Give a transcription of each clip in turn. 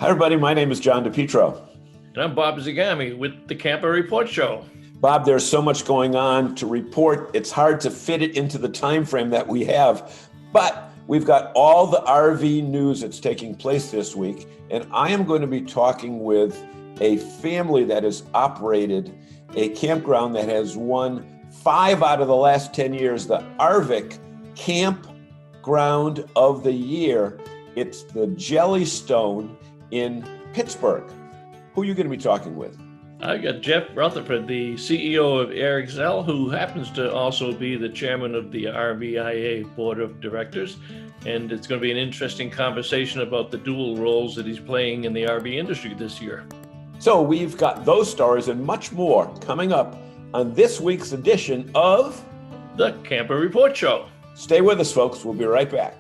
Hi, everybody. My name is John DePietro. And I'm Bob Zagami with the Camper Report Show. Bob, there's so much going on to report. It's hard to fit it into the time frame that we have, but we've got all the RV news that's taking place this week, and I am going to be talking with a family that has operated a campground that has won 5 out of the last 10 years, the RVIA Campground of the Year. It's the Jellystone in Pittsburgh. Who are you going to be talking with? I got Jeff Rutherford, the CEO of Airxcel, who happens to also be the chairman of the RVIA Board of Directors. And it's going to be an interesting conversation about the dual roles that he's playing in the RV industry this year. So we've got those stories and much more coming up on this week's edition of the Camper Report Show. Stay with us, folks. We'll be right back.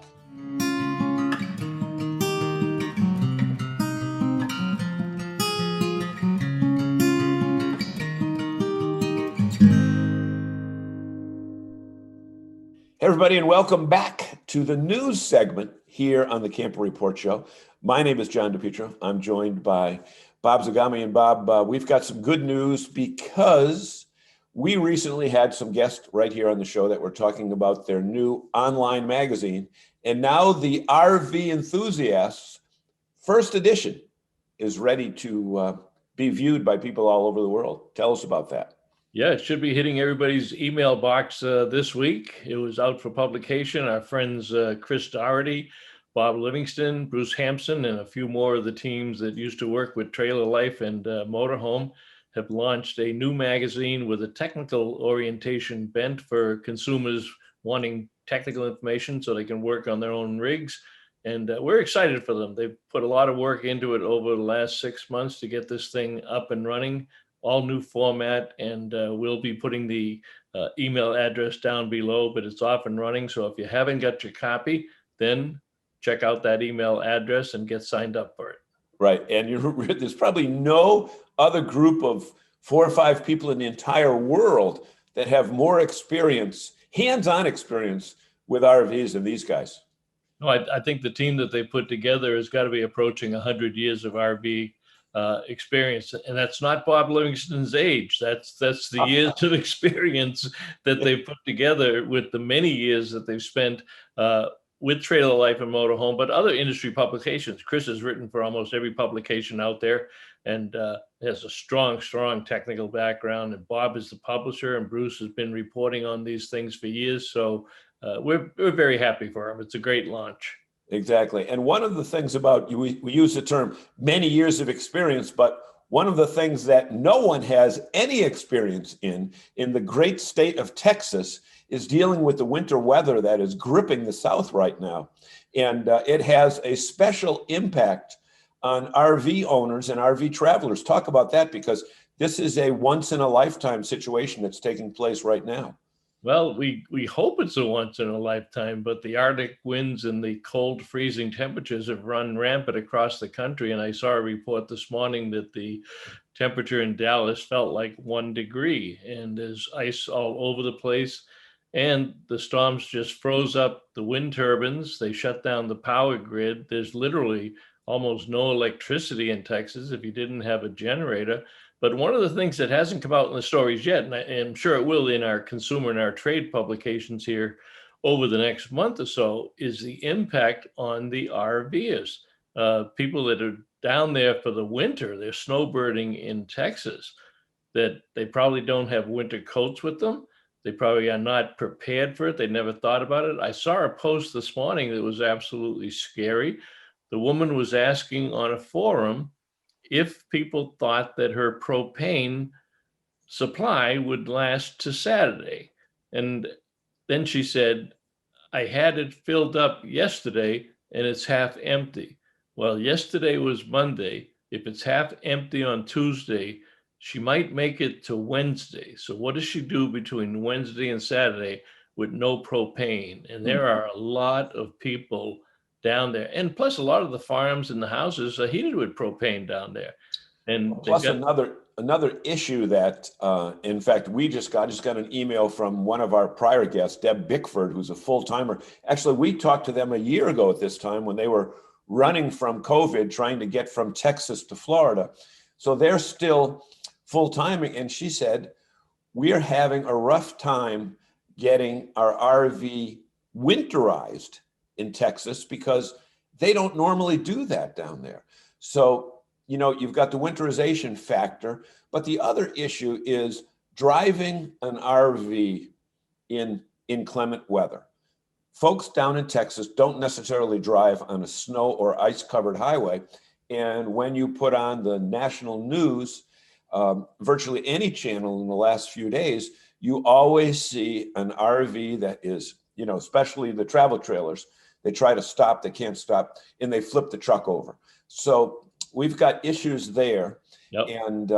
Hey everybody, and welcome back to the news segment here on the Camper Report Show. My name is John DePietro. I'm joined by Bob Zagami. And Bob, we've got some good news because we recently had some guests right here on the show that were talking about their new online magazine. And now the RV Enthusiasts first edition is ready to be viewed by people all over the world. Tell us about that. Yeah, it should be hitting everybody's email box this week. It was out for publication. Our friends Chris Doherty, Bob Livingston, Bruce Hampson, and a few more of the teams that used to work with Trailer Life and Motorhome have launched a new magazine with a technical orientation bent for consumers wanting technical information so they can work on their own rigs. And we're excited for them. They've put a lot of work into it over the last 6 months to get this thing up and running. All new format, and we'll be putting the email address down below, but it's off and running. So if you haven't got your copy, then check out that email address and get signed up for it. Right, and there's probably no other group of 4 or 5 people in the entire world that have more experience, hands-on experience with RVs than these guys. No, I think the team that they put together has got to be approaching 100 years of RV experience, and that's not Bob Livingston's age. That's the years of experience that they've put together with the many years that they've spent with Trailer Life and Motorhome, but other industry publications. Chris has written for almost every publication out there, and has a strong technical background. And Bob is the publisher, and Bruce has been reporting on these things for years. So we're very happy for him. It's a great launch. Exactly. And one of the things about, we use the term many years of experience, but one of the things that no one has any experience in the great state of Texas is dealing with the winter weather that is gripping the South right now. And it has a special impact on RV owners and RV travelers. Talk about that, because this is a once in a lifetime situation that's taking place right now. Well, we hope it's a once in a lifetime, but the Arctic winds and the cold freezing temperatures have run rampant across the country. And I saw a report this morning that the temperature in Dallas felt like 1 degree, and there's ice all over the place. And the storms just froze up the wind turbines. They shut down the power grid. There's literally almost no electricity in Texas if you didn't have a generator. But one of the things that hasn't come out in the stories yet, and I'm sure it will in our consumer and our trade publications here over the next month or so, is the impact on the RVers. People that are down there for the winter, they're snowbirding in Texas, that they probably don't have winter coats with them. They probably are not prepared for it. They never thought about it. I saw a post this morning that was absolutely scary. The woman was asking on a forum if people thought that her propane supply would last to Saturday. And then she said, I had it filled up yesterday and it's half empty. Well, yesterday was Monday. If it's half empty on Tuesday, she might make it to Wednesday. So what does she do between Wednesday and Saturday with no propane? And there are a lot of people down there. And plus a lot of the farms and the houses are heated with propane down there. And plus another issue that, in fact, we just got an email from one of our prior guests, Deb Bickford, who's a full-timer. Actually, we talked to them a year ago at this time when they were running from COVID, trying to get from Texas to Florida. So they're still full-time. And she said, we are having a rough time getting our RV winterized in Texas because they don't normally do that down there. So, you know, you've got the winterization factor, but the other issue is driving an RV in inclement weather. Folks down in Texas don't necessarily drive on a snow or ice covered highway. And when you put on the national news, virtually any channel in the last few days, you always see an RV that is, you know, especially the travel trailers, they try to stop, they can't stop, and they flip the truck over. So we've got issues there. Yep. And,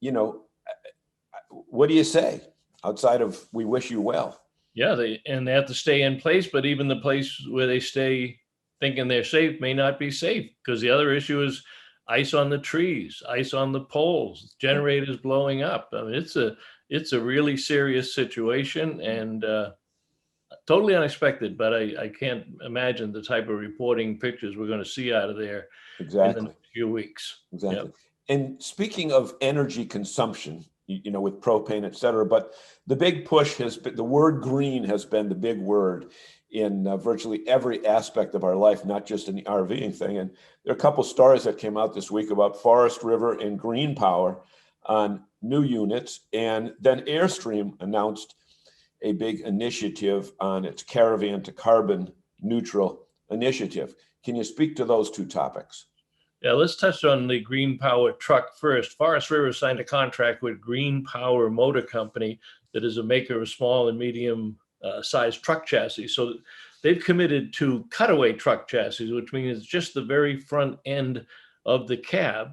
you know, what do you say outside of we wish you well? Yeah, they have to stay in place, but even the place where they stay thinking they're safe may not be safe, because the other issue is ice on the trees, ice on the poles, generators blowing up. I mean, it's a really serious situation, and totally unexpected, but I can't imagine the type of reporting pictures we're going to see out of there in the next few weeks. Exactly. Yep. And speaking of energy consumption, you know, with propane, et cetera, but the big push has been, the word green has been the big word in virtually every aspect of our life, not just in the RVing thing. And there are a couple stories that came out this week about Forest River and green power on new units. And then Airstream announced a big initiative on its caravan to carbon neutral initiative. Can you speak to those two topics? Yeah, let's touch on the green power truck first. Forest River signed a contract with Green Power Motor Company, that is a maker of small and medium sized truck chassis. So they've committed to cutaway truck chassis, which means just the very front end of the cab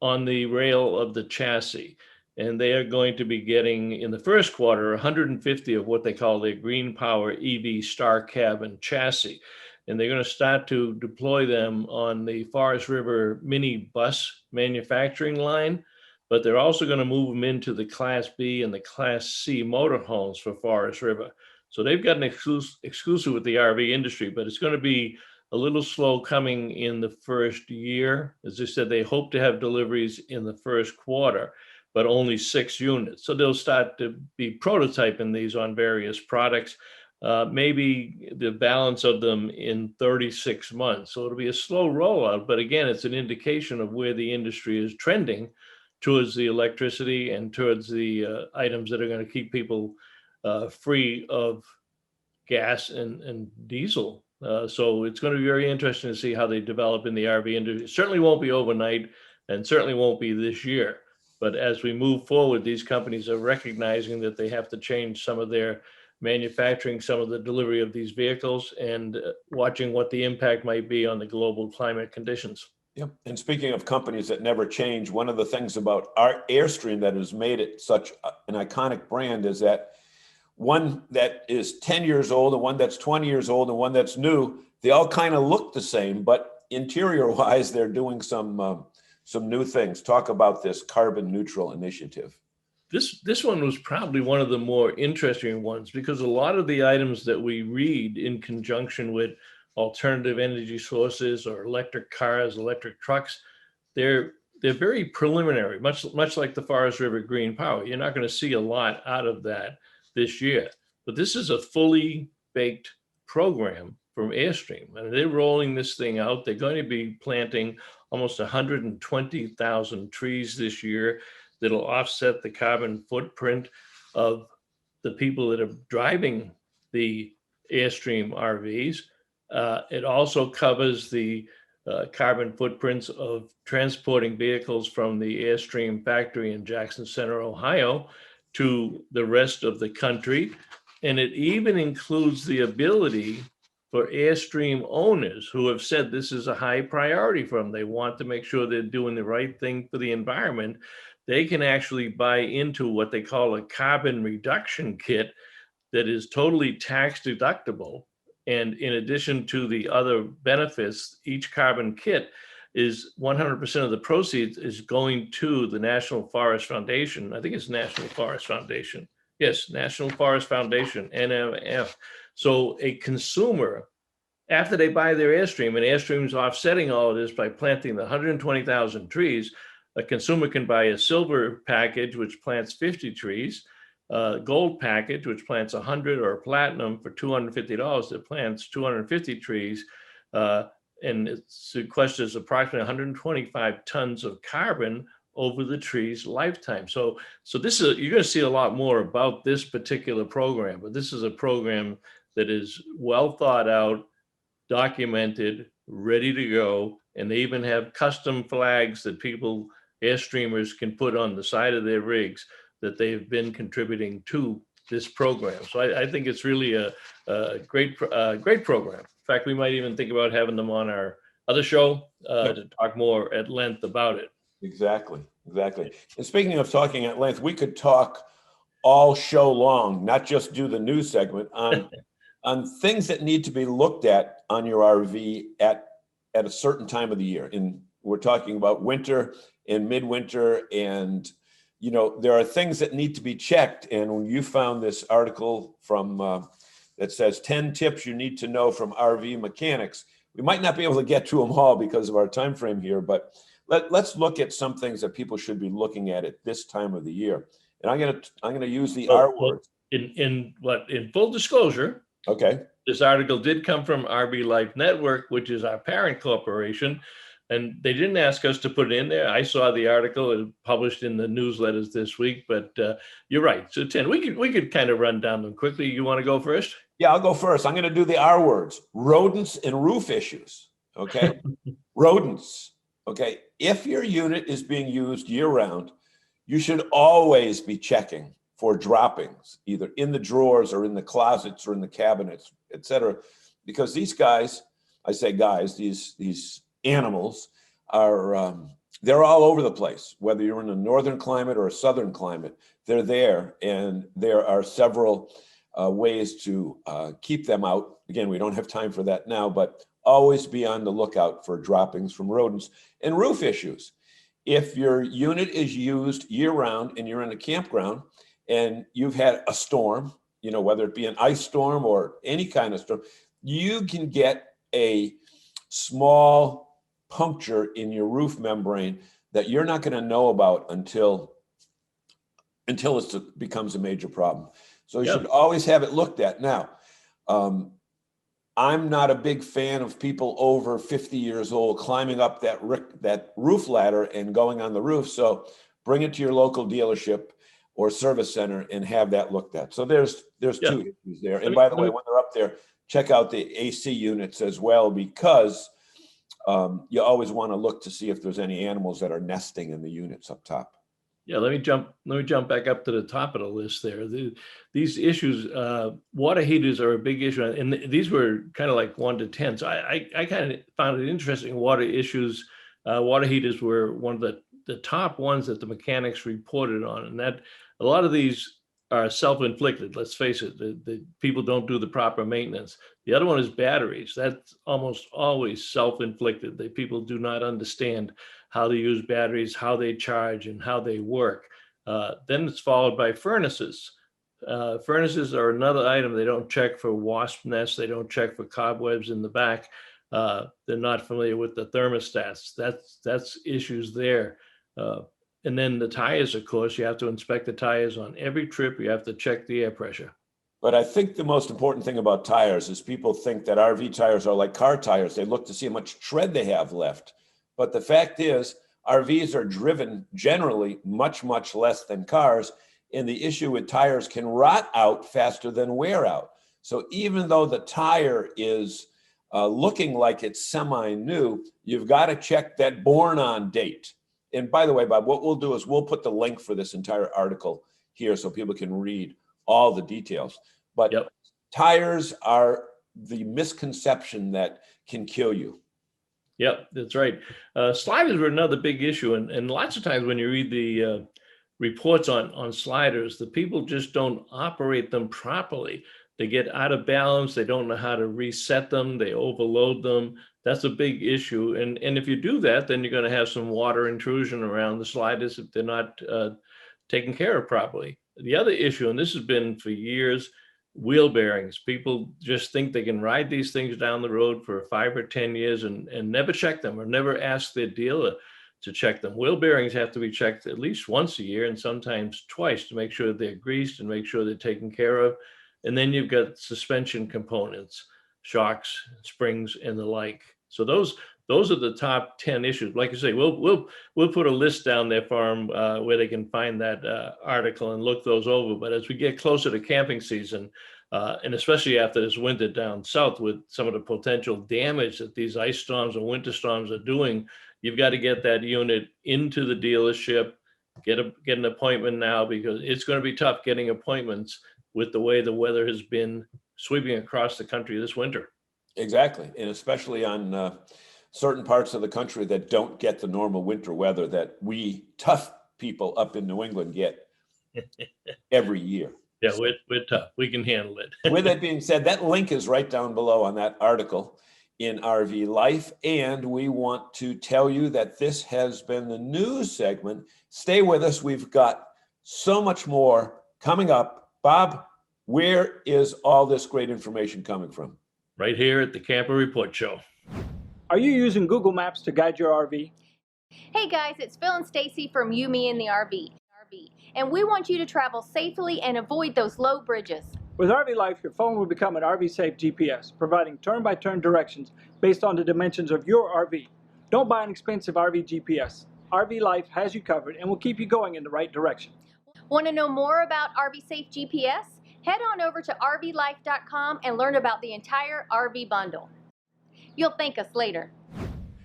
on the rail of the chassis. And they are going to be getting, in the first quarter, 150 of what they call their Green Power EV Star Cabin chassis. And they're going to start to deploy them on the Forest River mini bus manufacturing line, but they're also going to move them into the Class B and the Class C motorhomes for Forest River. So they've got an exclusive with the RV industry, but it's going to be a little slow coming in the first year. As I said, they hope to have deliveries in the first quarter, but only 6 units. So they'll start to be prototyping these on various products. Maybe the balance of them in 36 months. So it'll be a slow rollout, but again, it's an indication of where the industry is trending towards the electricity and towards the items that are going to keep people free of gas and diesel. So it's going to be very interesting to see how they develop in the RV industry. It certainly won't be overnight, and certainly won't be this year. But as we move forward, these companies are recognizing that they have to change some of their manufacturing, some of the delivery of these vehicles, and watching what the impact might be on the global climate conditions. Yep. And speaking of companies that never change, one of the things about our Airstream that has made it such an iconic brand is that one that is 10 years old and one that's 20 years old and one that's new, they all kind of look the same, but interior wise, they're doing some new things. Talk about this carbon neutral initiative. This one was probably one of the more interesting ones, because a lot of the items that we read in conjunction with alternative energy sources or electric cars, electric trucks, they're very preliminary, much like the Forest River Green Power. You're not going to see a lot out of that this year, but this is a fully baked program from Airstream, and they're rolling this thing out. They're going to be planting almost 120,000 trees this year that'll offset the carbon footprint of the people that are driving the Airstream RVs. It also covers the carbon footprints of transporting vehicles from the Airstream factory in Jackson Center, Ohio, to the rest of the country. And it even includes the ability for Airstream owners who have said this is a high priority for them. They want to make sure they're doing the right thing for the environment. They can actually buy into what they call a carbon reduction kit that is totally tax deductible. And in addition to the other benefits, each carbon kit is 100% of the proceeds is going to the National Forest Foundation. I think it's National Forest Foundation. Yes, National Forest Foundation, NFF. So a consumer after they buy their Airstream, and Airstream's offsetting all of this by planting the 120,000 trees, a consumer can buy a silver package, which plants 50 trees, a gold package, which plants 100, or a platinum for $250 that plants 250 trees. And it's sequesters approximately 125 tons of carbon over the tree's lifetime. So this is, you're going to see a lot more about this particular program, but this is a program that is well thought out, documented, ready to go, and they even have custom flags that people, Airstreamers, can put on the side of their rigs that they've been contributing to this program. So I think it's really a great program. In fact, we might even think about having them on our other show to talk more at length about it. Exactly. And speaking of talking at length, we could talk all show long, not just do the news segment, on things that need to be looked at on your RV at a certain time of the year. And we're talking about winter and midwinter, and there are things that need to be checked. And when you found this article from that says 10 tips you need to know from RV mechanics, we might not be able to get to them all because of our time frame here, but let's look at some things that people should be looking at this time of the year. And I'm gonna use the R word. In full disclosure, okay, this article did come from RV Life Network, which is our parent corporation, and they didn't ask us to put it in there. I saw the article and published in the newsletters this week, but you're right. So 10, we could kind of run down them quickly. You want to go first? Yeah, I'll go first. I'm going to do the R words: rodents and roof issues. Okay, rodents. Okay, if your unit is being used year round, you should always be checking for droppings, either in the drawers or in the closets or in the cabinets, etc. Because these guys, I say guys, these animals are, they're all over the place. Whether you're in a northern climate or a southern climate, they're there. And there are several ways to keep them out. Again, we don't have time for that now, but always be on the lookout for droppings from rodents and roof issues. If your unit is used year round and you're in a campground and you've had a storm, whether it be an ice storm or any kind of storm, you can get a small puncture in your roof membrane that you're not going to know about until it becomes a major problem. So you should always have it looked at. Now, I'm not a big fan of people over 50 years old climbing up that roof ladder and going on the roof. So bring it to your local dealership or service center and have that looked at. So there's two issues there. And by the way, when they're up there, check out the AC units as well, because you always want to look to see if there's any animals that are nesting in the units up top. Yeah, let me jump back up to the top of the list there. These issues, water heaters are a big issue, and these were kind of like 1 to 10. So I kind of found it interesting. Water issues, water heaters were one of the top ones that the mechanics reported on, and that a lot of these are self-inflicted. Let's face it, the people don't do the proper maintenance. The other one is batteries. That's almost always self-inflicted. The people do not understand how to use batteries, how they charge, and how they work. Then it's followed by furnaces. Furnaces are another item. They don't check for wasp nests. They don't check for cobwebs in the back. They're not familiar with the thermostats. That's issues there. And then the tires, of course, you have to inspect the tires on every trip. You have to check the air pressure. But I think the most important thing about tires is people think that RV tires are like car tires. They look to see how much tread they have left. But the fact is, RVs are driven generally much, much less than cars. And the issue with tires can rot out faster than wear out. So even though the tire is looking like it's semi-new, you've got to check that born on date. And by the way, Bob, what we'll do is we'll put the link for this entire article here so people can read all the details. But tires are the misconception that can kill you. Yep, that's right. Sliders were another big issue. And lots of times when you read the reports on sliders, the people just don't operate them properly. They get out of balance. They don't know how to reset them. They overload them. That's a big issue. And if you do that, then you're going to have some water intrusion around the sliders if they're not taken care of properly. The other issue, and this has been for years, wheel bearings. People just think they can ride these things down the road for 5 or 10 years and never check them or never ask their dealer to check them. Wheel bearings have to be checked at least once a year and sometimes twice to make sure they're greased and make sure they're taken care of. And then you've got suspension components, shocks, springs, and the like. So those are the top 10 issues. Like I say, we'll put a list down there for them where they can find that article and look those over. But as we get closer to camping season, and especially after this winter down south with some of the potential damage that these ice storms or winter storms are doing, you've got to get that unit into the dealership, get an appointment now, because it's going to be tough getting appointments with the way the weather has been sweeping across the country this winter. Exactly. And especially on certain parts of the country that don't get the normal winter weather that we tough people up in New England get every year. Yeah, we're tough. We can handle it. With that being said, that link is right down below on that article in RV Life. And we want to tell you that this has been the news segment. Stay with us. We've got so much more coming up. Bob, where is all this great information coming from? Right here at the Camper Report Show. Are you using Google Maps to guide your RV? Hey guys, it's Phil and Stacy from You, Me, and the RV. And we want you to travel safely and avoid those low bridges. With RV Life, your phone will become an RV safe GPS, providing turn-by-turn directions based on the dimensions of your RV. Don't buy an expensive RV GPS. RV Life has you covered and will keep you going in the right direction. Want to know more about RV Safe GPS? Head on over to rvlife.com and learn about the entire RV bundle. You'll thank us later.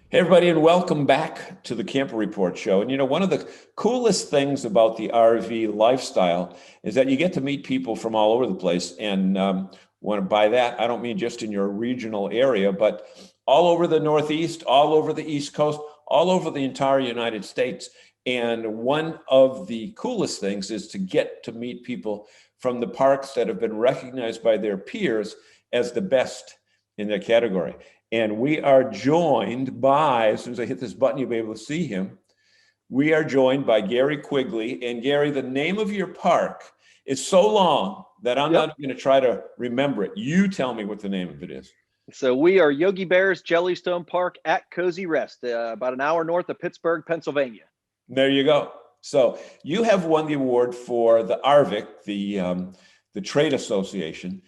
Hey everybody, and welcome back to the Camper Report Show. And you know, one of the coolest things about the RV lifestyle is that you get to meet people from all over the place. And by that, I don't mean just in your regional area, but all over the Northeast, all over the East Coast, all over the entire United States. And one of the coolest things is to get to meet people from the parks that have been recognized by their peers as the best in their category. And we are joined by, as soon as I hit this button, you'll be able to see him. We are joined by Gary Quigley. And Gary, the name of your park is so long that I'm not going to try to remember it. You tell me what the name of it is. So we are Yogi Bear's Jellystone Park at Kozy Rest, about an hour north of Pittsburgh, Pennsylvania. There you go. So you have won the award for the ARVIC, the trade association,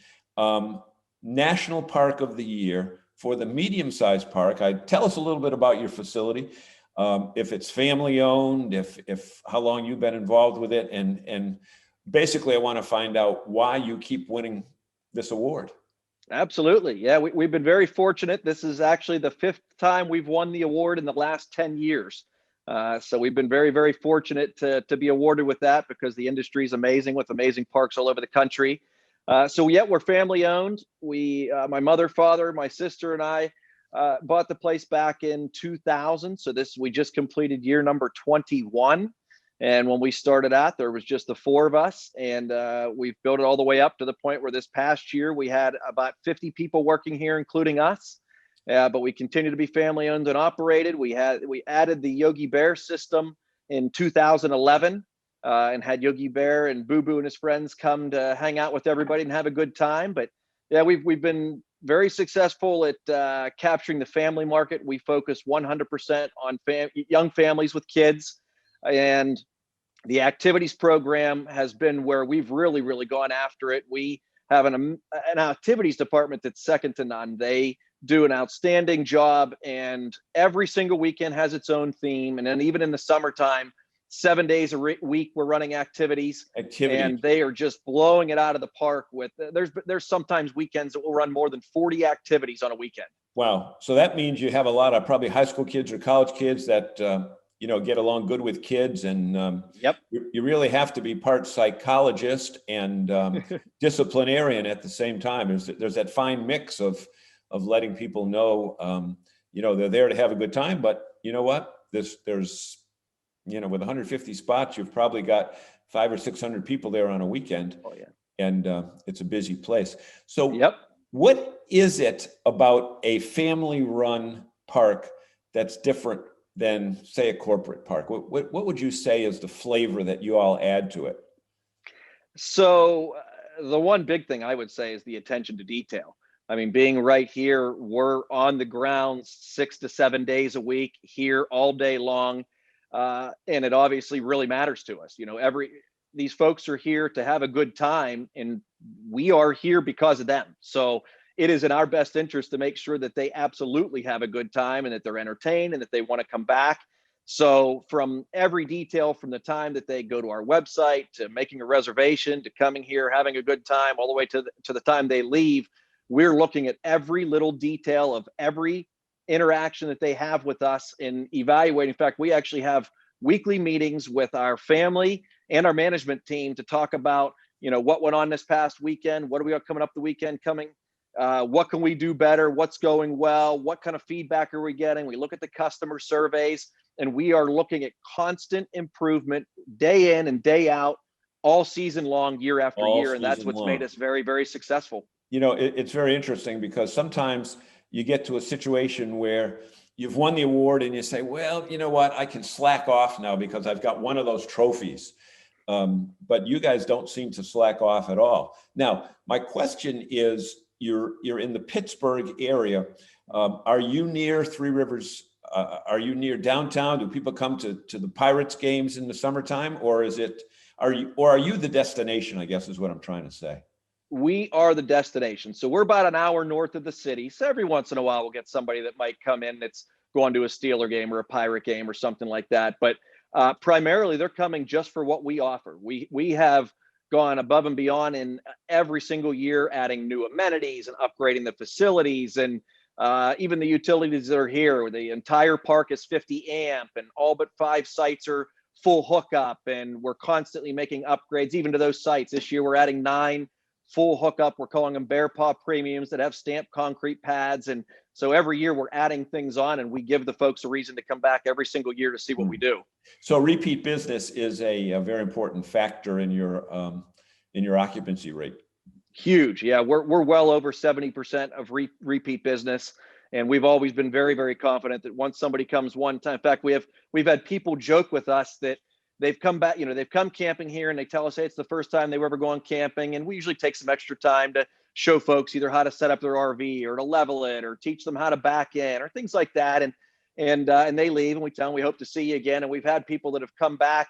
National Park of the Year for the medium-sized park. Tell us a little bit about your facility, if it's family-owned, if how long you've been involved with it, and basically I want to find out why you keep winning this award. Absolutely. Yeah, we've been very fortunate. This is actually the 5th time we've won the award in the last 10 years. So we've been very, very fortunate to be awarded with that because the industry is amazing with amazing parks all over the country. So yeah, we're family owned. My mother, father, my sister, and I bought the place back in 2000. So we just completed year number 21. And when we started out, there was just the 4 of us, and we've built it all the way up to the point where this past year we had about 50 people working here, including us. But we continue to be family owned and operated. We added the Yogi Bear system in 2011 and had Yogi Bear and Boo Boo and his friends come to hang out with everybody and have a good time. But yeah, we've been very successful at capturing the family market. We focus 100% on young families with kids, and the activities program has been where we've really, really gone after it. We have an activities department that's second to none. They do an outstanding job, and every single weekend has its own theme. And then even in the summertime, 7 days a week, we're running activities, and they are just blowing it out of the park with, there's sometimes weekends that will run more than 40 activities on a weekend. Wow. So that means you have a lot of probably high school kids or college kids that, get along good with kids. And you really have to be part psychologist and disciplinarian at the same time. There's that fine mix of letting people know, they're there to have a good time, but you know what? There's with 150 spots, you've probably got 500 or 600 people there on a weekend. Oh yeah. And it's a busy place. So what is it about a family-run park that's different than, say, a corporate park? What would you say is the flavor that you all add to it? So the one big thing I would say is the attention to detail. I mean, being right here, we're on the ground 6 to 7 days a week, here all day long. And it obviously really matters to us. These folks are here to have a good time, and we are here because of them. So it is in our best interest to make sure that they absolutely have a good time and that they're entertained and that they want to come back. So from every detail, from the time that they go to our website to making a reservation to coming here, having a good time, all the way to the time they leave, we're looking at every little detail of every interaction that they have with us and evaluating. In fact, we actually have weekly meetings with our family and our management team to talk about, what went on this past weekend, what do we got coming up the weekend coming, what can we do better, what's going well, what kind of feedback are we getting. We look at the customer surveys, and we are looking at constant improvement day in and day out, all season long, year after year. And that's what's made us very, very successful. It's very interesting because sometimes you get to a situation where you've won the award and you say, well, you know what, I can slack off now because I've got one of those trophies. But you guys don't seem to slack off at all. Now, my question is, you're in the Pittsburgh area. Are you near Three Rivers? Are you near downtown? Do people come to the Pirates games in the summertime, or are you the destination, I guess is what I'm trying to say? We are the destination. So we're about an hour north of the city. So every once in a while, we'll get somebody that might come in that's going to a Steeler game or a Pirate game or something like that. But primarily, they're coming just for what we offer. We have gone above and beyond in every single year, adding new amenities and upgrading the facilities, and even the utilities that are here. The entire park is 50 amp, and all but 5 sites are full hookup. And we're constantly making upgrades even to those sites. This year, we're adding 9 full hookup. We're calling them Bear Paw Premiums that have stamped concrete pads. And so every year we're adding things on, and we give the folks a reason to come back every single year to see what we do. So repeat business is a very important factor in your occupancy rate. Huge. Yeah. We're well over 70% of repeat business. And we've always been very, very confident that once somebody comes one time, in fact, we've had people joke with us that they've come back, they've come camping here and they tell us, hey, it's the first time they were ever going camping. And we usually take some extra time to show folks either how to set up their RV or to level it or teach them how to back in or things like that. And they leave and we tell them we hope to see you again. And we've had people that have come back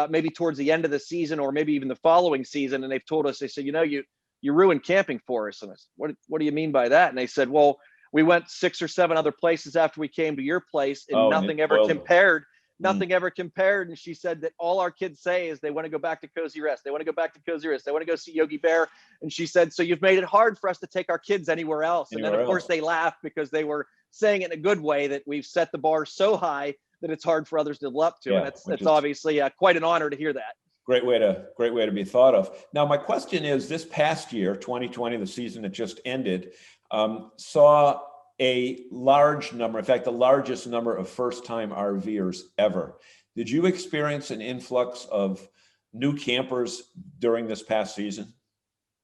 maybe towards the end of the season or maybe even the following season. And they've told us, they said, you ruined camping for us. And I said, what do you mean by that? And they said, well, we went 6 or 7 other places after we came to your place and nothing ever compared. Nothing ever compared. And she said that all our kids say is they want to go back to Kozy Rest. They want to go back to Kozy Rest. They want to go see Yogi Bear. And she said, so you've made it hard for us to take our kids anywhere else. And then, of course, they laughed because they were saying it in a good way that we've set the bar so high that it's hard for others to live up to. Yeah, and it's obviously quite an honor to hear that. Great way to be thought of. Now, my question is, this past year, 2020, the season that just ended, saw a large number, in fact, the largest number of first-time RVers ever. Did you experience an influx of new campers during this past season?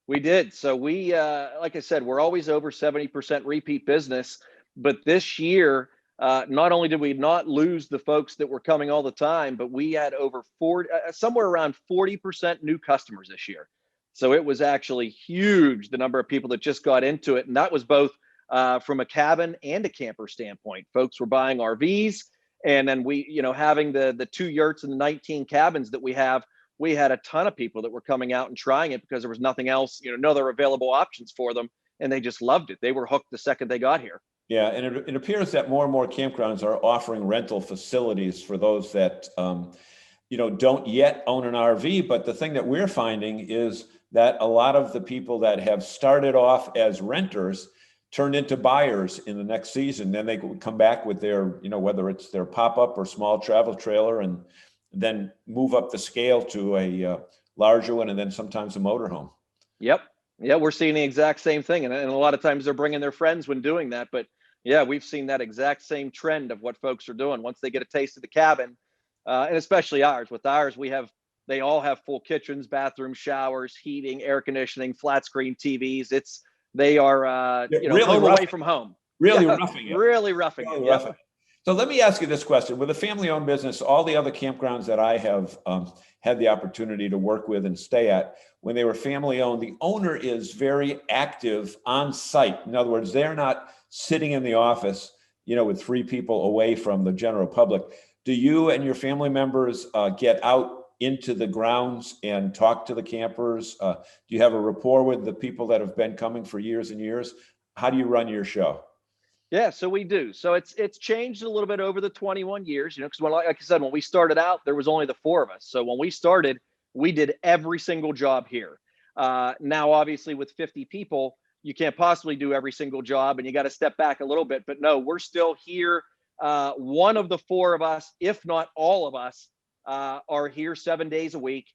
We did. So we, like I said, we're always over 70% repeat business. But this year, not only did we not lose the folks that were coming all the time, but we had over somewhere around 40% new customers this year. So it was actually huge, the number of people that just got into it. And that was both from a cabin and a camper standpoint. Folks were buying RVs, and then we, having the 2 yurts and the 19 cabins that we have, we had a ton of people that were coming out and trying it because there was nothing else, no other available options for them, and they just loved it. They were hooked the second they got here. Yeah, and it appears that more and more campgrounds are offering rental facilities for those that don't yet own an RV. But the thing that we're finding is that a lot of the people that have started off as renters turned into buyers in the next season. Then they would come back with their, whether it's their pop-up or small travel trailer, and then move up the scale to a larger one, and then sometimes a motorhome. Yep. Yeah, we're seeing the exact same thing. And a lot of times they're bringing their friends when doing that. But yeah, we've seen that exact same trend of what folks are doing once they get a taste of the cabin. And especially ours. With ours, they all have full kitchens, bathrooms, showers, heating, air conditioning, flat screen TVs. They are, really home away from home. Really roughing it. Really roughing it. Roughing it. So let me ask you this question. With a family-owned business, all the other campgrounds that I have had the opportunity to work with and stay at, when they were family-owned, the owner is very active on site. In other words, they're not sitting in the office, with 3 people away from the general public. Do you and your family members get out into the grounds and talk to the campers? Do you have a rapport with the people that have been coming for years and years? How do you run your show? Yeah, so we do. So it's changed a little bit over the 21 years, because like I said, when we started out, there was only the 4 of us. So when we started, we did every single job here. Now, obviously, with 50 people, you can't possibly do every single job, and you got to step back a little bit. But no, we're still here. One of the 4 of us, if not all of us, are here 7 days a week,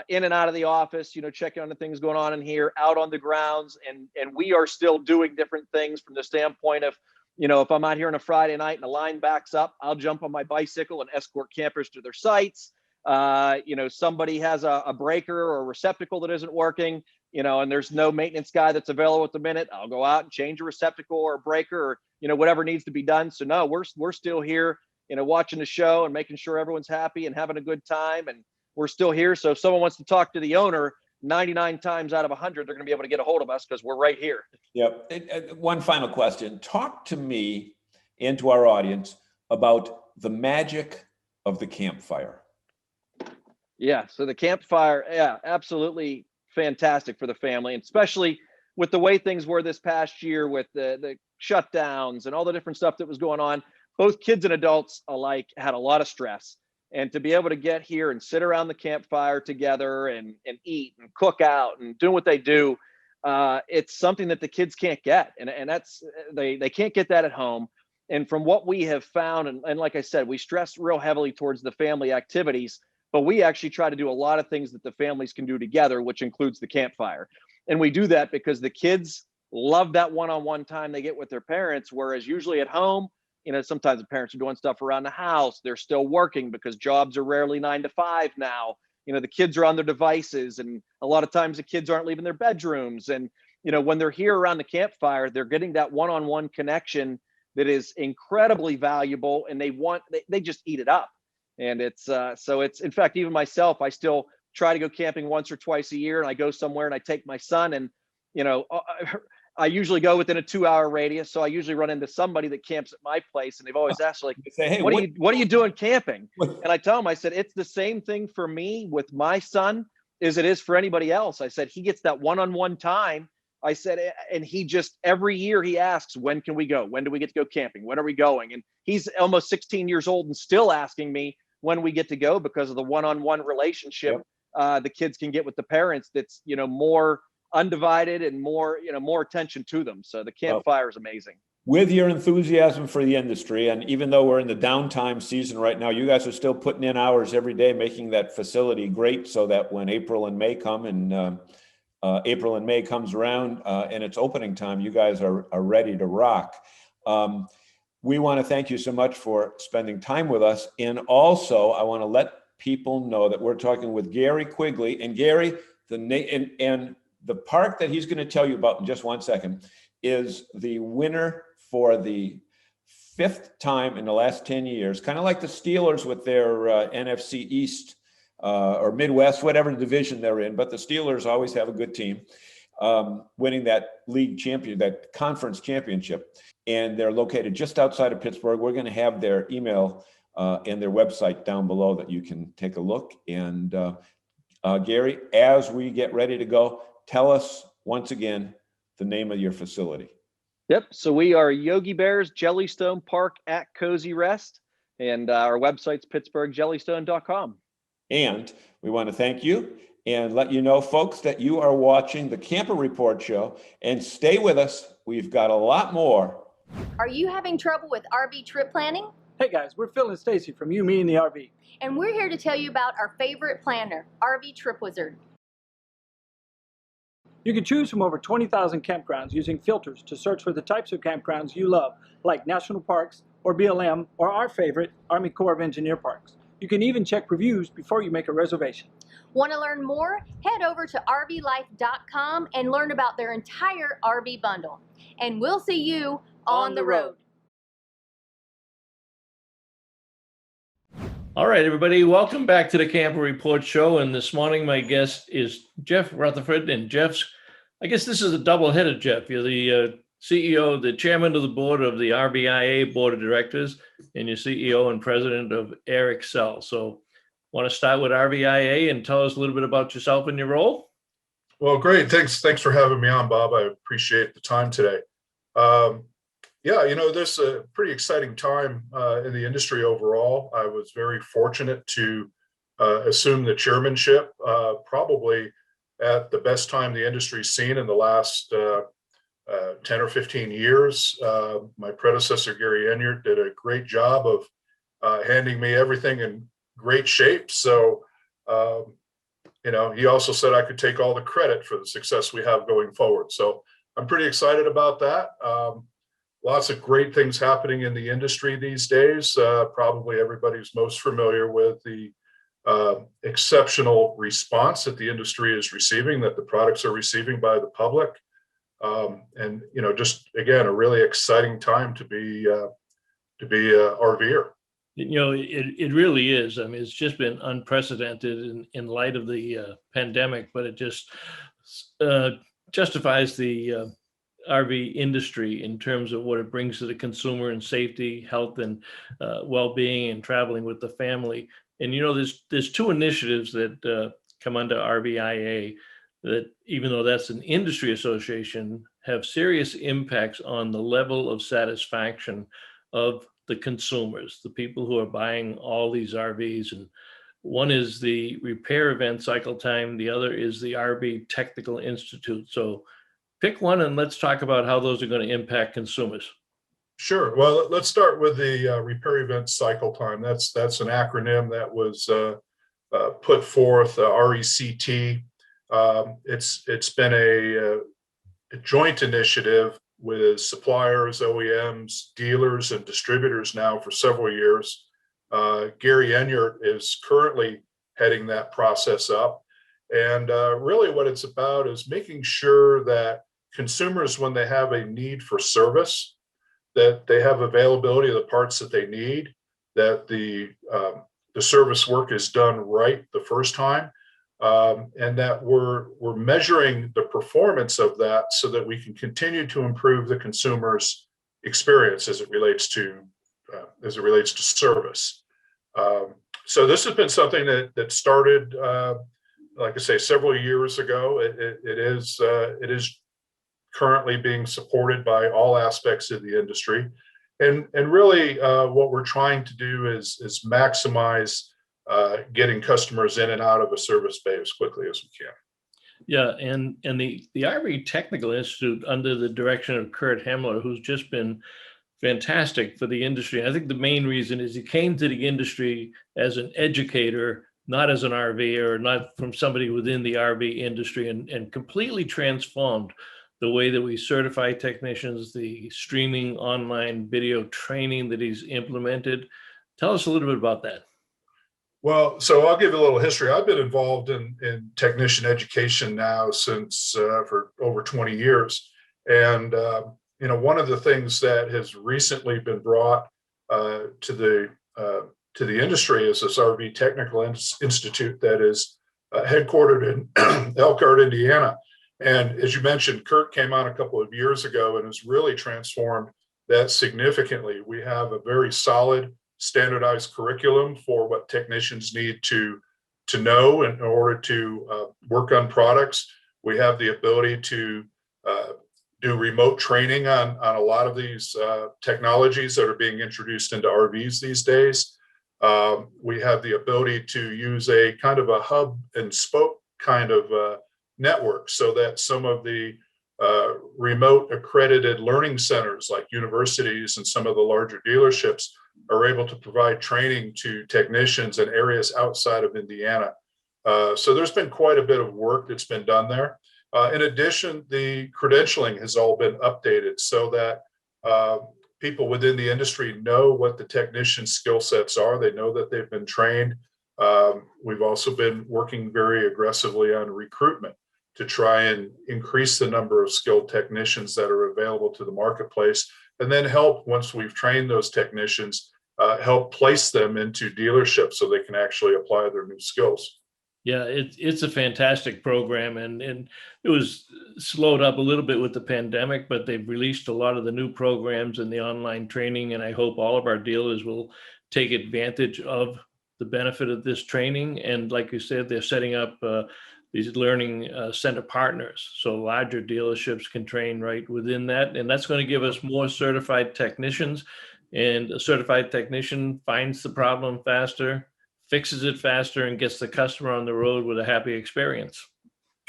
in and out of the office, checking on the things going on in here, out on the grounds. And we are still doing different things from the standpoint of, if I'm out here on a Friday night and the line backs up, I'll jump on my bicycle and escort campers to their sites. Somebody has a breaker or a receptacle that isn't working, and there's no maintenance guy that's available at the minute. I'll go out and change a receptacle or a breaker or, whatever needs to be done. So no, we're still here, watching the show and making sure everyone's happy and having a good time. And we're still here. So if someone wants to talk to the owner, 99 times out of 100, they're going to be able to get a hold of us because we're right here. Yep. One final question. Talk to me and to our audience about the magic of the campfire. Yeah. So the campfire, yeah, absolutely fantastic for the family, and especially with the way things were this past year with the shutdowns and all the different stuff that was going on. Both kids and adults alike had a lot of stress. And to be able to get here and sit around the campfire together and eat and cook out and do what they do, it's something that the kids can't get. And that's, they can't get that at home. And from what we have found, and like I said, we stress real heavily towards the family activities, but we actually try to do a lot of things that the families can do together, which includes the campfire. And we do that because the kids love that one-on-one time they get with their parents, whereas usually at home, sometimes the parents are doing stuff around the house. They're still working because jobs are rarely 9 to 5 now. The kids are on their devices, and a lot of times the kids aren't leaving their bedrooms. And, when they're here around the campfire, they're getting that one-on-one connection that is incredibly valuable, and they just eat it up. And so it's, in fact, even myself, I still try to go camping once or twice a year, and I go somewhere and I take my son, and, I usually go within a 2-hour radius. So I usually run into somebody that camps at my place, and they've always asked, like, say, hey, what are you doing camping? And I tell them, I said, it's the same thing for me with my son as it is for anybody else. I said, he gets that one-on-one time. I said, and he just, every year he asks, when can we go? When do we get to go camping? When are we going? And he's almost 16 years old and still asking me when we get to go, because of the one-on-one relationship the kids can get with the parents. That's, more undivided and more attention to them. So the campfire is amazing. With your enthusiasm for the industry, and even though we're in the downtime season right now, you guys are still putting in hours every day, making that facility great, so that when April and May come, and April and May comes around and it's opening time, you guys are ready to rock. We want to thank you so much for spending time with us. And also, I want to let people know that we're talking with Gary Quigley. And Gary, the park that he's going to tell you about in just 1 second is the winner for the 5th time in the last 10 years, kind of like the Steelers with their NFC East or Midwest, whatever division they're in. But the Steelers always have a good team, winning that that conference championship. And they're located just outside of Pittsburgh. We're going to have their email and their website down below that you can take a look. And Gary, as we get ready to go, tell us once again the name of your facility. Yep. So we are Yogi Bear's Jellystone Park at Kozy Rest, and our website's pittsburghjellystone.com. And we want to thank you and let you know, folks, that you are watching the Camper Report Show, and stay with us. We've got a lot more. Are you having trouble with RV trip planning? Hey guys, we're Phil and Stacy from You, Me, and the RV. And we're here to tell you about our favorite planner, RV Trip Wizard. You can choose from over 20,000 campgrounds using filters to search for the types of campgrounds you love, like national parks or BLM, or our favorite, Army Corps of Engineer parks. You can even check reviews before you make a reservation. Want to learn more? Head over to RVLife.com and learn about their entire RV bundle. And we'll see you on the road. All right, everybody, welcome back to the Camper Report Show. And this morning, my guest is Jeff Rutherford. And I guess this is a double-headed Jeff. You're the CEO, the chairman of the board of the RVIA Board of Directors, and you're CEO and president of Airxcel. So want to start with RVIA and tell us a little bit about yourself and your role? Well, great. Thanks for having me on, Bob. I appreciate the time today. Yeah, this is a pretty exciting time in the industry overall. I was very fortunate to assume the chairmanship, probably at the best time the industry's seen in the last 10 or 15 years. My predecessor, Gary Enyart, did a great job of handing me everything in great shape. So, he also said I could take all the credit for the success we have going forward. So I'm pretty excited about that. Lots of great things happening in the industry these days. Probably everybody's most familiar with the exceptional response that the industry is receiving, that the products are receiving by the public. And, just again, a really exciting time to be a RVer. It really is. I mean, it's just been unprecedented in light of the pandemic, but it just justifies the RV industry in terms of what it brings to the consumer and safety, health, and well-being, and traveling with the family. And there's two initiatives that come under RVIA that, even though that's an industry association, have serious impacts on the level of satisfaction of the consumers, the people who are buying all these RVs. And one is the repair event cycle time. The other is the RV Technical Institute. So pick one and let's talk about how those are going to impact consumers. Sure. Well, let's start with the repair event cycle time. That's an acronym that was put forth, RECT. It's been a joint initiative with suppliers, OEMs, dealers, and distributors now for several years. Gary Enyart is currently heading that process up. And really what it's about is making sure that consumers, when they have a need for service, that they have availability of the parts that they need, that the service work is done right the first time, and that we're measuring the performance of that so that we can continue to improve the consumer's experience as it relates to service. So this has been something that started, like I say, several years ago. It is currently being supported by all aspects of the industry, and really what we're trying to do is maximize getting customers in and out of a service bay as quickly as we can. Yeah, and the RV Technical Institute, under the direction of Kurt Hemmler, who's just been fantastic for the industry. I think the main reason is he came to the industry as an educator, not as an RV, or not from somebody within the RV industry, and completely transformed the way that we certify technicians, the streaming online video training that he's implemented. Tell us a little bit about that. Well, so I'll give you a little history. I've been involved in technician education now since for over 20 years. And, one of the things that has recently been brought to the industry is this RV Technical Institute that is headquartered in Elkhart, Indiana. And as you mentioned, Kurt came on a couple of years ago and has really transformed that significantly. We have a very solid, standardized curriculum for what technicians need to know in order to work on products. We have the ability to do remote training on a lot of these technologies that are being introduced into RVs these days. We have the ability to use a kind of a hub and spoke kind of network, so that some of the remote accredited learning centers like universities and some of the larger dealerships are able to provide training to technicians in areas outside of Indiana. So there's been quite a bit of work that's been done there. In addition, the credentialing has all been updated so that people within the industry know what the technician skill sets are. They know that they've been trained. We've also been working very aggressively on recruitment to try and increase the number of skilled technicians that are available to the marketplace, and then help, once we've trained those technicians, help place them into dealerships so they can actually apply their new skills. Yeah, it's a fantastic program, and it was slowed up a little bit with the pandemic, but they've released a lot of the new programs and the online training, and I hope all of our dealers will take advantage of the benefit of this training. And like you said, they're setting up these learning center partners, so larger dealerships can train right within that, and that's going to give us more certified technicians. And a certified technician finds the problem faster, fixes it faster, and gets the customer on the road with a happy experience.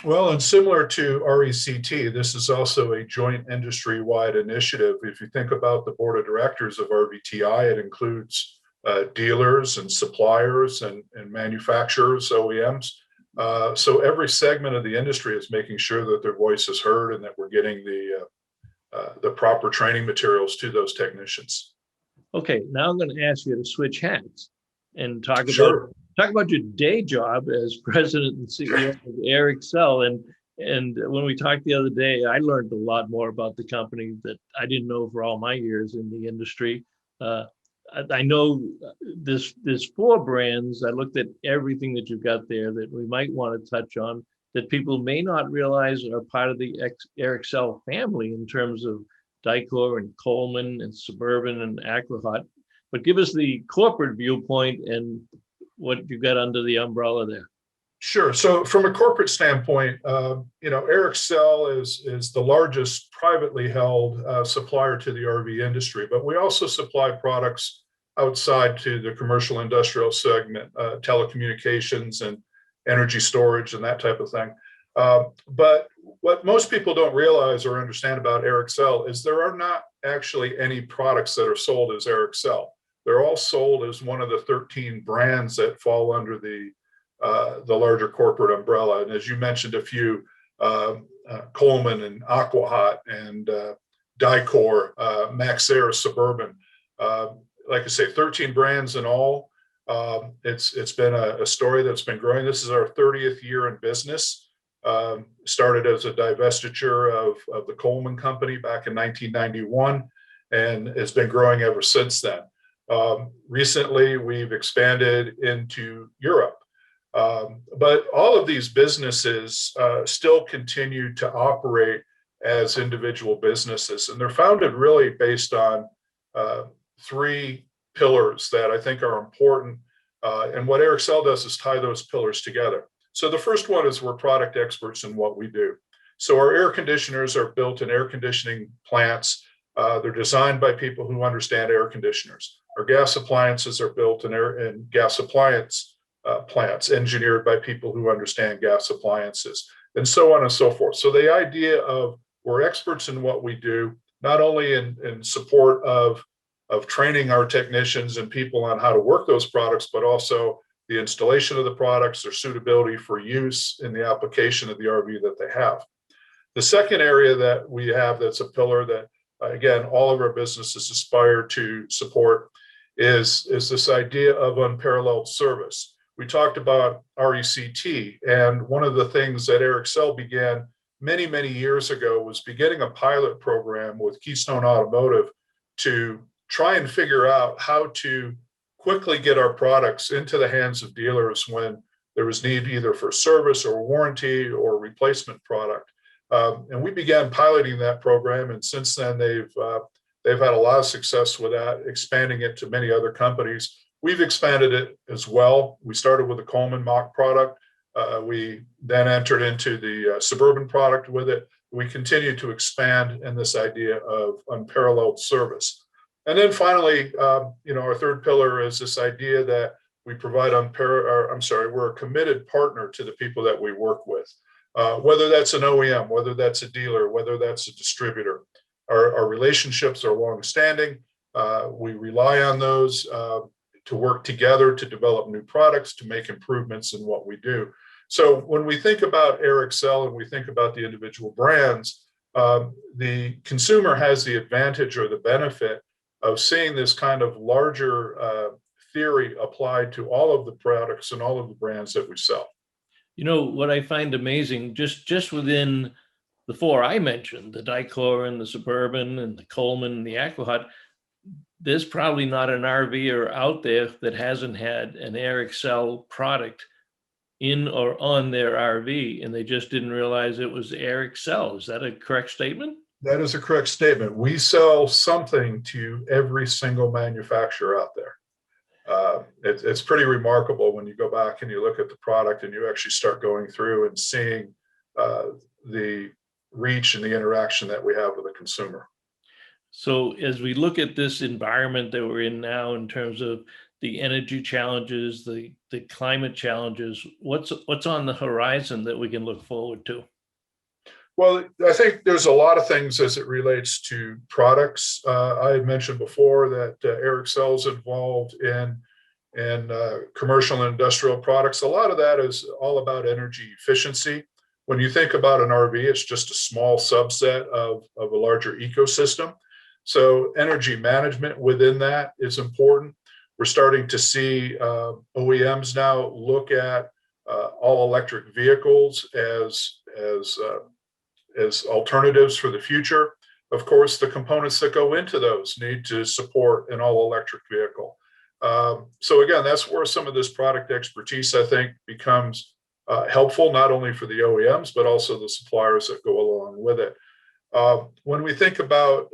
Well, and similar to RECT, this is also a joint industry-wide initiative. If you think about the board of directors of RVTI, it includes dealers and suppliers and manufacturers, OEMs. So every segment of the industry is making sure that their voice is heard and that we're getting the proper training materials to those technicians. Okay, now I'm going to ask you to switch hats and talk about your day job as president and CEO of Airxcel. And when we talked the other day, I learned a lot more about the company that I didn't know for all my years in the industry. I know there's 4 brands. I looked at everything that you've got there that we might want to touch on that people may not realize are part of the Airxcel family in terms of Dicor and Coleman and Suburban and Aquahot. But give us the corporate viewpoint and what you've got under the umbrella there. Sure. So from a corporate standpoint, Airxcel is the largest privately held supplier to the RV industry, but we also supply products outside to the commercial industrial segment, telecommunications and energy storage and that type of thing. But what most people don't realize or understand about Airxcel is there are not actually any products that are sold as Airxcel. They're all sold as one of the 13 brands that fall under the larger corporate umbrella. And as you mentioned, a few, Coleman and Aquahot and Dicor, Maxxair, Suburban. Like I say, 13 brands in all. It's been a story that's been growing. This is our 30th year in business. Started as a divestiture of the Coleman Company back in 1991, and it's been growing ever since then. Recently, we've expanded into Europe. But all of these businesses still continue to operate as individual businesses, and they're founded really based on 3 pillars that I think are important. And what Airxcel does is tie those pillars together. So the first one is we're product experts in what we do. So our air conditioners are built in air conditioning plants. They're designed by people who understand air conditioners. Our gas appliances are built in gas appliance plants, engineered by people who understand gas appliances, and so on and so forth. So the idea of we're experts in what we do, not only in support of training our technicians and people on how to work those products, but also the installation of the products, their suitability for use in the application of the RV that they have. The second area that we have that's a pillar that, again, all of our businesses aspire to support is this idea of unparalleled service. We talked about RECT, and one of the things that Airxcel began many, many years ago was beginning a pilot program with Keystone Automotive to try and figure out how to quickly get our products into the hands of dealers when there was need either for service or warranty or replacement product. And we began piloting that program, and since then they've had a lot of success with that, expanding it to many other companies. We've expanded it as well. We started with a Coleman mock product. We then entered into the Suburban product with it. We continue to expand in this idea of unparalleled service. And then finally, our third pillar is this idea that we provide we're a committed partner to the people that we work with, whether that's an OEM, whether that's a dealer, whether that's a distributor. Our relationships are longstanding. We rely on those to work together to develop new products, to make improvements in what we do. So when we think about Airxcel and we think about the individual brands, the consumer has the advantage or the benefit of seeing this kind of larger theory applied to all of the products and all of the brands that we sell. You know, what I find amazing, just within the 4 I mentioned, the Dicor and the Suburban and the Coleman and the Aquahot, there's probably not an RVer out there that hasn't had an Airxcel product in or on their RV, and they just didn't realize it was Airxcel. Is that a correct statement? That is a correct statement. We sell something to every single manufacturer out there. It's pretty remarkable when you go back and you look at the product and you actually start going through and seeing the reach and the interaction that we have with the consumer. So as we look at this environment that we're in now in terms of the energy challenges, the climate challenges, what's on the horizon that we can look forward to? Well, I think there's a lot of things as it relates to products. I had mentioned before that Airxcel is involved in commercial and industrial products. A lot of that is all about energy efficiency. When you think about an RV, it's just a small subset of a larger ecosystem. So energy management within that is important. We're starting to see OEMs now look at all electric vehicles as alternatives for the future. Of course, the components that go into those need to support an all electric vehicle. So again, that's where some of this product expertise, I think, becomes helpful, not only for the OEMs, but also the suppliers that go along with it. When we think about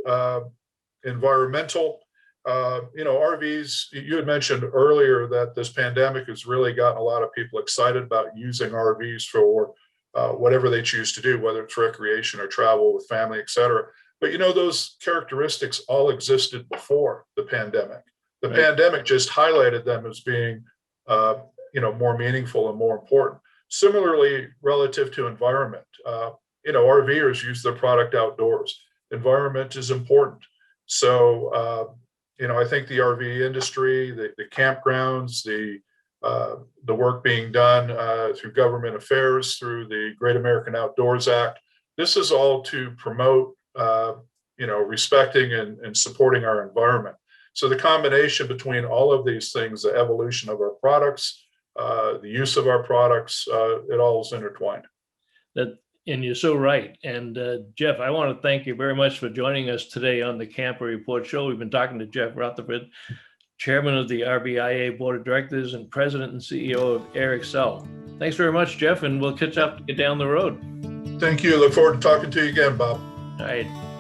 environmental, RVs, you had mentioned earlier that this pandemic has really gotten a lot of people excited about using RVs for whatever they choose to do, whether it's recreation or travel with family, et cetera. But those characteristics all existed before the pandemic. The pandemic just highlighted them as being, more meaningful and more important. Similarly, relative to environment, RVers use their product outdoors. Environment is important. So, I think the RV industry, the campgrounds, the work being done through government affairs, through the Great American Outdoors Act, this is all to promote, respecting and supporting our environment. So the combination between all of these things, the evolution of our products, the use of our products, it all is intertwined. And you're so right. And Jeff, I want to thank you very much for joining us today on the Camper Report Show. We've been talking to Jeff Rutherford, Chairman of the RVIA Board of Directors and President and CEO of Airxcel. Thanks very much, Jeff, and we'll catch up down the road. Thank you. Look forward to talking to you again, Bob. All right.